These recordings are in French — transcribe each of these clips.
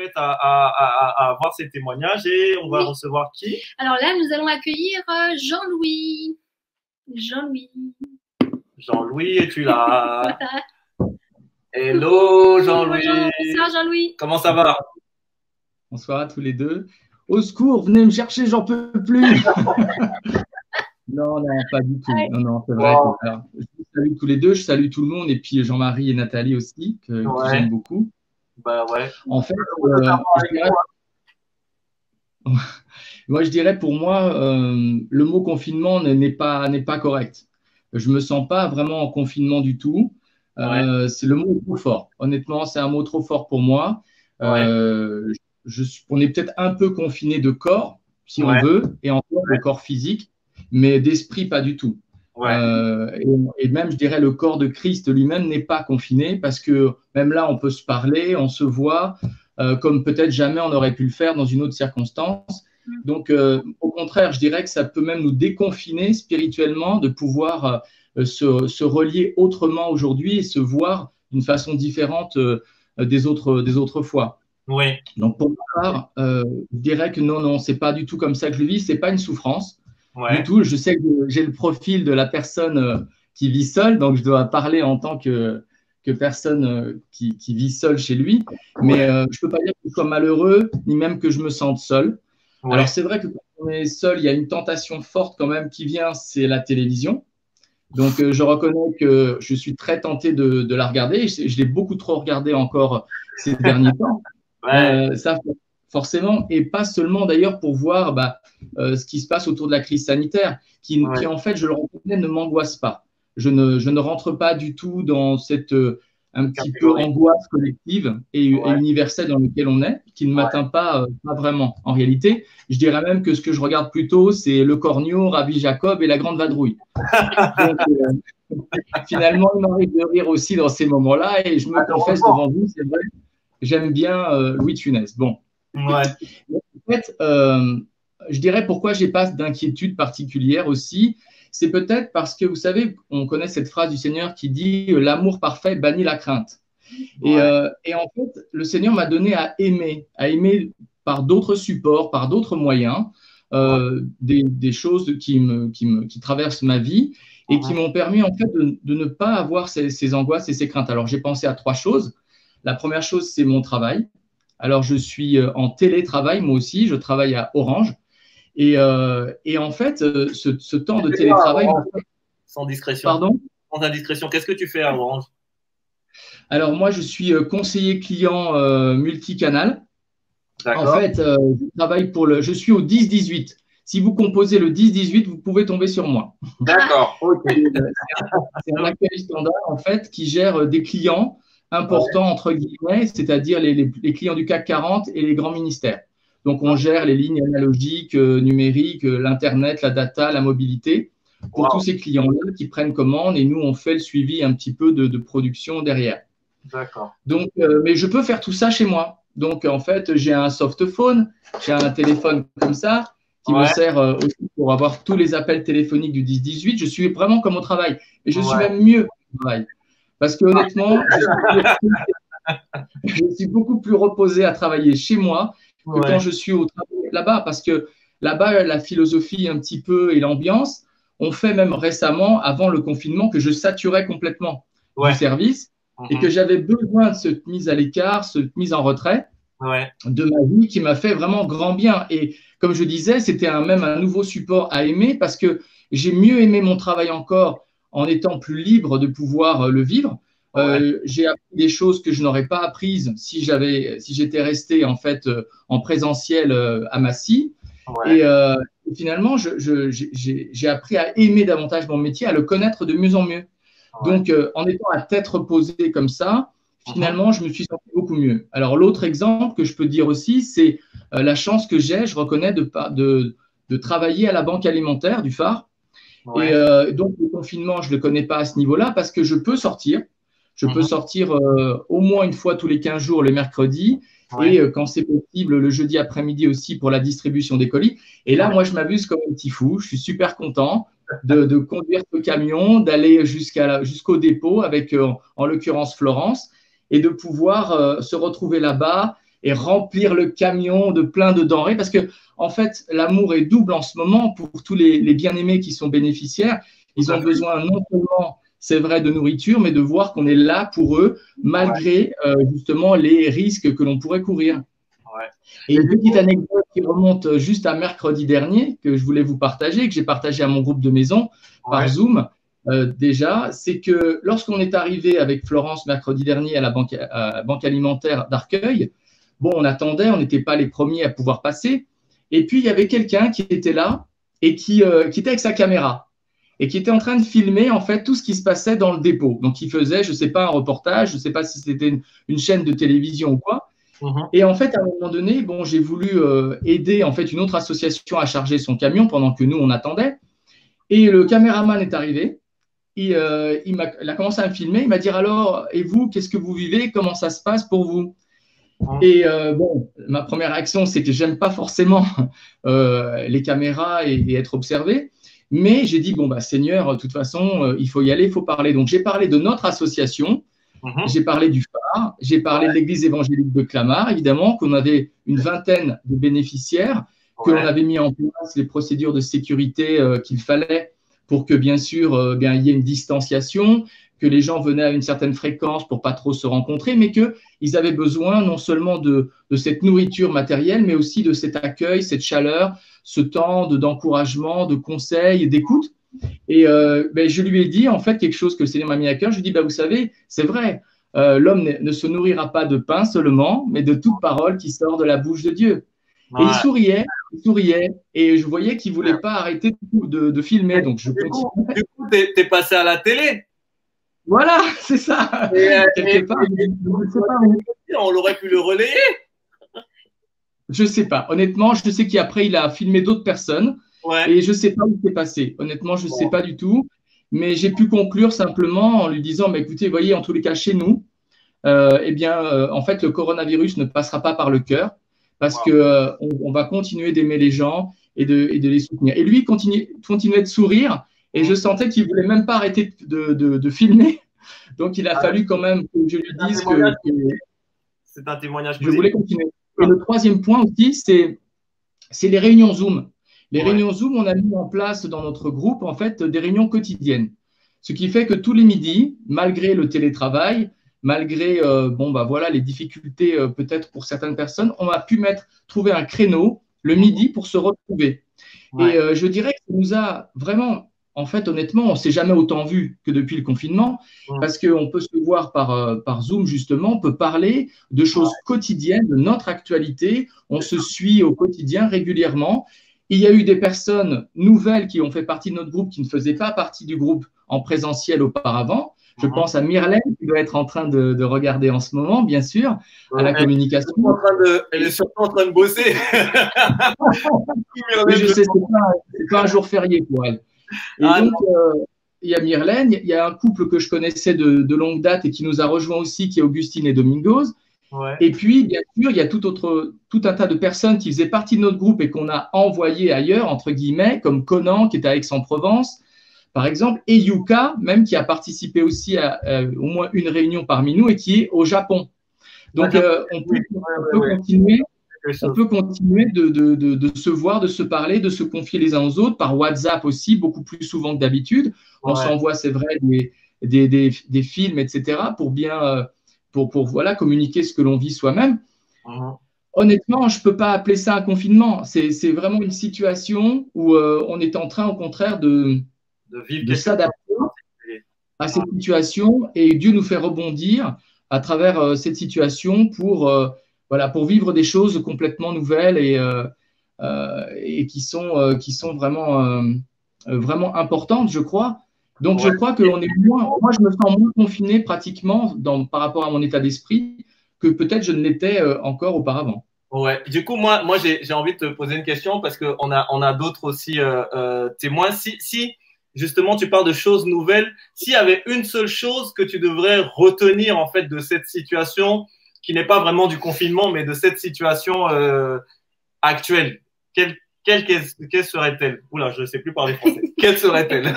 prête à voir ces témoignages et on va recevoir qui? Alors là, nous allons accueillir Jean-Louis. Jean-Louis. Jean-Louis, es-tu là? Voilà. Hello Jean-Louis. Bonsoir Jean-Louis. Comment ça va? Bonsoir à tous les deux. Au secours, venez me chercher, j'en peux plus. Non, pas du tout. Non, c'est vrai. Wow. Alors, je vous salue tous les deux, je salue tout le monde, et puis Jean-Marie et Nathalie aussi, que j'aime beaucoup. Bah ouais. En fait, je dirais pour moi, le mot confinement n'est pas correct. Je me sens pas vraiment en confinement du tout. C'est le mot trop fort. Honnêtement, c'est un mot trop fort pour moi. On est peut-être un peu confiné de corps, si on veut, et encore le corps physique, mais d'esprit, pas du tout. Et même, je dirais, le corps de Christ lui-même n'est pas confiné parce que même là, on peut se parler, on se voit, comme peut-être jamais on aurait pu le faire dans une autre circonstance. Donc, au contraire, je dirais que ça peut même nous déconfiner spirituellement de pouvoir se relier autrement aujourd'hui et se voir d'une façon différente des autres fois. Donc, pour ma part, je dirais que non, c'est pas du tout comme ça que je le vis, c'est pas une souffrance. Du tout, je sais que j'ai le profil de la personne qui vit seule, donc je dois parler en tant que personne qui vit seule chez lui, mais je ne peux pas dire que je sois malheureux, ni même que je me sente seul. Alors c'est vrai que quand on est seul, il y a une tentation forte quand même qui vient, c'est la télévision. Donc je reconnais que je suis très tenté de la regarder, je l'ai beaucoup trop regardée encore ces derniers temps. Ça, forcément, et pas seulement d'ailleurs pour voir ce qui se passe autour de la crise sanitaire, qui en fait, je le reconnais, ne m'angoisse pas. Je ne rentre pas du tout dans cette un petit peu angoisse collective et universelle dans laquelle on est, qui ne m'atteint pas vraiment. En réalité, je dirais même que ce que je regarde plutôt, c'est Le Cornio, Rabbi Jacob et La Grande Vadrouille. Donc, finalement, il m'arrive de rire aussi dans ces moments-là et je me confesse devant vous, c'est vrai, j'aime bien Louis de Funès. Bon. En fait, je dirais pourquoi je n'ai pas d'inquiétude particulière aussi. C'est peut-être parce que, vous savez, on connaît cette phrase du Seigneur qui dit « l'amour parfait bannit la crainte ». Et en fait, le Seigneur m'a donné à aimer par d'autres supports, par d'autres moyens, des choses qui traversent ma vie et qui m'ont permis en fait de ne pas avoir ces angoisses et ces craintes. Alors, j'ai pensé à 3 choses. La première chose, c'est mon travail. Alors, je suis en télétravail, moi aussi, je travaille à Orange. Et en fait, ce temps de télétravail… Sans discrétion. Pardon ? Sans indiscrétion, qu'est-ce que tu fais à Orange? Alors, moi, je suis conseiller client multicanal. En fait, je travaille je suis au 10-18. Si vous composez le 10-18, vous pouvez tomber sur moi. D'accord, ok. C'est un accueil standard, en fait, qui gère des clients importants, entre guillemets, c'est-à-dire les clients du CAC 40 et les grands ministères. Donc, on gère les lignes analogiques, numériques, l'Internet, la data, la mobilité, pour tous ces clients-là qui prennent commande et nous, on fait le suivi un petit peu de production derrière. D'accord. Donc, mais je peux faire tout ça chez moi. Donc, en fait, j'ai un softphone, j'ai un téléphone comme ça qui me sert aussi pour avoir tous les appels téléphoniques du 10-18. Je suis vraiment comme au travail. Et je suis même mieux au travail. Parce que honnêtement, je suis beaucoup plus reposé à travailler chez moi que quand je suis au travail là-bas. Parce que là-bas, la philosophie un petit peu et l'ambiance, on fait même récemment, avant le confinement, que je saturais complètement du service et que j'avais besoin de cette mise à l'écart, cette mise en retrait de ma vie qui m'a fait vraiment grand bien. Et comme je disais, c'était même un nouveau support à aimer parce que j'ai mieux aimé mon travail encore en étant plus libre de pouvoir le vivre. J'ai appris des choses que je n'aurais pas apprises si j'étais resté en fait en présentiel à Massy. Et finalement, j'ai appris à aimer davantage mon métier, à le connaître de mieux en mieux. Donc, en étant à tête reposée comme ça, finalement, je me suis senti beaucoup mieux. Alors, l'autre exemple que je peux dire aussi, c'est la chance que j'ai, je reconnais, de travailler à la banque alimentaire du Phare. Et donc, le confinement, je ne le connais pas à ce niveau-là parce que je peux sortir. Je peux sortir au moins une fois tous les 15 jours le mercredi et quand c'est possible le jeudi après-midi aussi pour la distribution des colis. Et là, moi, je m'amuse comme un petit fou. Je suis super content de conduire ce camion, d'aller jusqu'au dépôt avec, en l'occurrence, Florence, et de pouvoir se retrouver là-bas et remplir le camion de plein de denrées. Parce que, en fait, l'amour est double en ce moment pour tous les bien-aimés qui sont bénéficiaires. Ils ont besoin non seulement, c'est vrai, de nourriture, mais de voir qu'on est là pour eux, malgré justement les risques que l'on pourrait courir. Et une petite anecdote qui remonte juste à mercredi dernier, que je voulais vous partager, que j'ai partagé à mon groupe de maison par Zoom, déjà, c'est que lorsqu'on est arrivé avec Florence mercredi dernier à la banque alimentaire d'Arcueil, bon, on attendait, on n'était pas les premiers à pouvoir passer. Et puis, il y avait quelqu'un qui était là et qui était avec sa caméra et qui était en train de filmer en fait tout ce qui se passait dans le dépôt. Donc, il faisait, je ne sais pas, un reportage, je ne sais pas si c'était une chaîne de télévision ou quoi. Et en fait, à un moment donné, bon, j'ai voulu aider en fait une autre association à charger son camion pendant que nous, on attendait. Et le caméraman est arrivé. Il a commencé à me filmer. Il m'a dit alors, et vous, qu'est-ce que vous vivez? Comment ça se passe pour vous? Et bon, ma première réaction, c'est que j'aime pas forcément les caméras et être observé. Mais j'ai dit, bon, bah, Seigneur, de toute façon, il faut y aller, il faut parler. Donc, j'ai parlé de notre association. J'ai parlé du phare, j'ai parlé de l'église évangélique de Clamart, évidemment, qu'on avait une vingtaine de bénéficiaires, qu'on avait mis en place les procédures de sécurité qu'il fallait pour que, bien sûr, il y ait une distanciation, que les gens venaient à une certaine fréquence pour pas trop se rencontrer, mais qu'ils avaient besoin non seulement de cette nourriture matérielle, mais aussi de cet accueil, cette chaleur, ce temps d'encouragement, de conseils, d'écoute. Et je lui ai dit en fait quelque chose que le Seigneur m'a mis à cœur. Je lui ai dit, vous savez, c'est vrai, l'homme ne se nourrira pas de pain seulement, mais de toute parole qui sort de la bouche de Dieu. Et il souriait, et je voyais qu'il ne voulait pas arrêter de filmer. Donc je continue. Du coup, tu es passé à la télé. Voilà, c'est ça. Quelque part, je ne sais pas où. On aurait pu le relayer. Je ne sais pas. Honnêtement, je sais qu'après, il a filmé d'autres personnes. Et je ne sais pas où c'est passé. Honnêtement, je ne sais pas du tout. Mais j'ai pu conclure simplement en lui disant, écoutez, voyez, en tous les cas, chez nous, en fait, le coronavirus ne passera pas par le cœur parce qu'on va continuer d'aimer les gens et de les soutenir. Et lui, continuait de sourire et je sentais qu'il ne voulait même pas arrêter de filmer. Donc, il a fallu quand même que je lui dise que c'est un témoignage. Je voulais continuer. Et le troisième point aussi, c'est les réunions Zoom. Les réunions Zoom, on a mis en place dans notre groupe, en fait, des réunions quotidiennes. Ce qui fait que tous les midis, malgré le télétravail, malgré les difficultés peut-être pour certaines personnes, on a pu trouver un créneau le midi pour se retrouver. Et je dirais que ça nous a vraiment, en fait, honnêtement, on ne s'est jamais autant vu que depuis le confinement, parce qu'on peut se voir par Zoom, justement, on peut parler de choses quotidiennes, de notre actualité, on se suit au quotidien régulièrement. Il y a eu des personnes nouvelles qui ont fait partie de notre groupe qui ne faisaient pas partie du groupe en présentiel auparavant. Je pense à Myrlène qui doit être en train de regarder en ce moment, bien sûr, à la communication. Elle est surtout en train de bosser. Oui, je sais, c'est pas un jour férié pour elle. Et donc, il y a Myrlène, il y a un couple que je connaissais de longue date et qui nous a rejoints aussi, qui est Augustine et Domingos. Et puis, bien sûr, il y a tout un tas de personnes qui faisaient partie de notre groupe et qu'on a envoyées ailleurs, entre guillemets, comme Conan, qui est à Aix-en-Provence, par exemple, et Yuka, même, qui a participé aussi à au moins une réunion parmi nous et qui est au Japon. Donc, on peut continuer de se voir, de se parler, de se confier les uns aux autres, par WhatsApp aussi, beaucoup plus souvent que d'habitude. On s'envoie, c'est vrai, des films, etc., pour bien… pour communiquer ce que l'on vit soi-même. Honnêtement, je ne peux pas appeler ça un confinement. C'est vraiment une situation où on est en train, au contraire, de s'adapter à cette situation et Dieu nous fait rebondir à travers cette situation pour vivre des choses complètement nouvelles et qui sont vraiment importantes, je crois. Donc, je crois qu'on est moi, je me sens moins confiné pratiquement par rapport à mon état d'esprit que peut-être je ne l'étais encore auparavant. Ouais. Du coup, moi j'ai envie de te poser une question parce qu'on a d'autres aussi témoins. Si justement tu parles de choses nouvelles, s'il y avait une seule chose que tu devrais retenir en fait de cette situation qui n'est pas vraiment du confinement, mais de cette situation actuelle, quelle serait-elle? Oula, je ne sais plus parler français. Quelle serait-elle?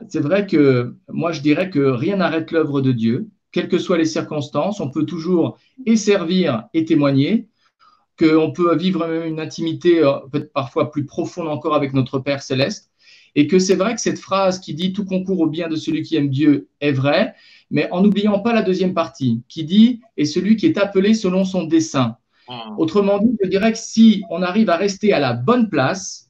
C'est vrai que moi, je dirais que rien n'arrête l'œuvre de Dieu. quelles que soient les circonstances. On peut toujours et servir et témoigner, qu'on peut vivre même une intimité peut-être parfois plus profonde encore avec notre Père céleste. Et que c'est vrai que cette phrase qui dit « tout concourt au bien de celui qui aime Dieu » est vraie, mais en n'oubliant pas la deuxième partie qui dit « et celui qui est appelé selon son dessein ». Autrement dit, je dirais que si on arrive à rester à la bonne place,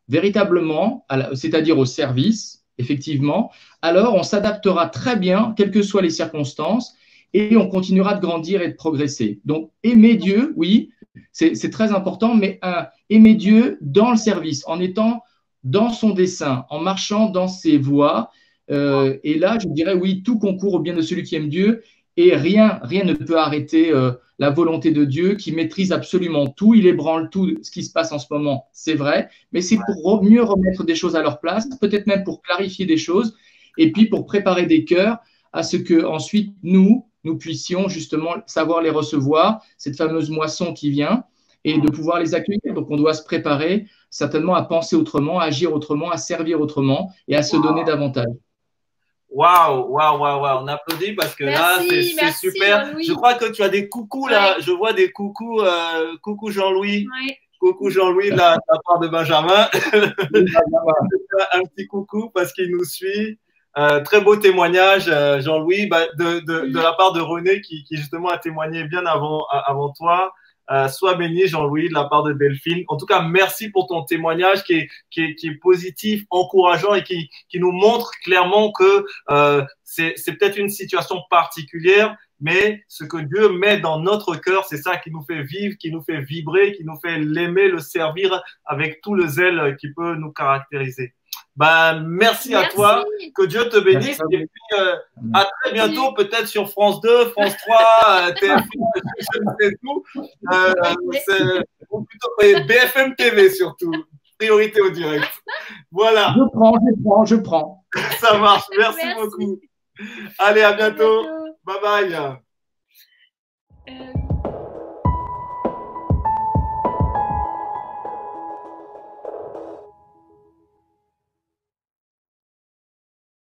véritablement, c'est-à-dire au service, effectivement, alors on s'adaptera très bien, quelles que soient les circonstances, et on continuera de grandir et de progresser. Donc, aimer Dieu, oui, c'est très important, mais aimer Dieu dans le service, en étant dans son dessein, en marchant dans ses voies. Et là, je dirais, oui, tout concourt au bien de celui qui aime Dieu, et rien ne peut arrêter la volonté de Dieu qui maîtrise absolument tout. Il ébranle tout ce qui se passe en ce moment, c'est vrai, mais c'est pour mieux remettre des choses à leur place, peut-être même pour clarifier des choses, et puis pour préparer des cœurs à ce que ensuite nous puissions justement savoir les recevoir, cette fameuse moisson qui vient, et de pouvoir les accueillir. Donc, on doit se préparer certainement à penser autrement, à agir autrement, à servir autrement et à se donner davantage. Waouh, waouh, waouh, waouh. On applaudit parce que là, c'est super. Je crois que tu as des coucous là. Je vois des coucous. Coucou Jean-Louis. Coucou Jean-Louis de la part de Benjamin. Un petit coucou parce qu'il nous suit. Très beau témoignage, Jean-Louis, de la part de René qui justement a témoigné bien avant toi. Sois béni, Jean-Louis, de la part de Delphine. En tout cas, merci pour ton témoignage qui est positif, encourageant et qui nous montre clairement que c'est peut-être une situation particulière, mais ce que Dieu met dans notre cœur, c'est ça qui nous fait vivre, qui nous fait vibrer, qui nous fait l'aimer, le servir avec tout le zèle qui peut nous caractériser. Merci à toi, que Dieu te bénisse et puis à très bientôt, peut-être sur France 2, France 3, TF1, je ne sais tout, ou plutôt BFM TV surtout, priorité au direct. Voilà. Je prends. Ça marche, merci beaucoup. Allez, à bientôt. Bye bye.